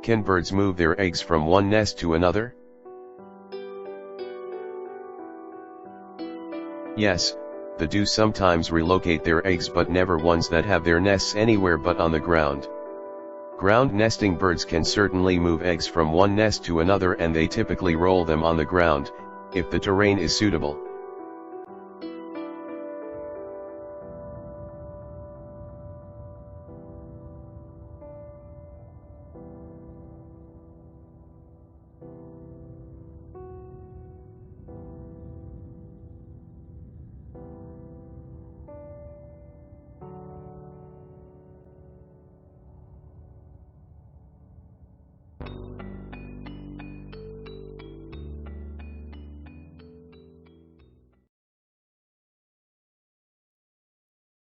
Can birds move their eggs from one nest to another? Yes, they do sometimes relocate their eggs, but never ones that have their nests anywhere but on the ground. Ground nesting birds can certainly move eggs from one nest to another, and they typically roll them on the ground, if the terrain is suitable.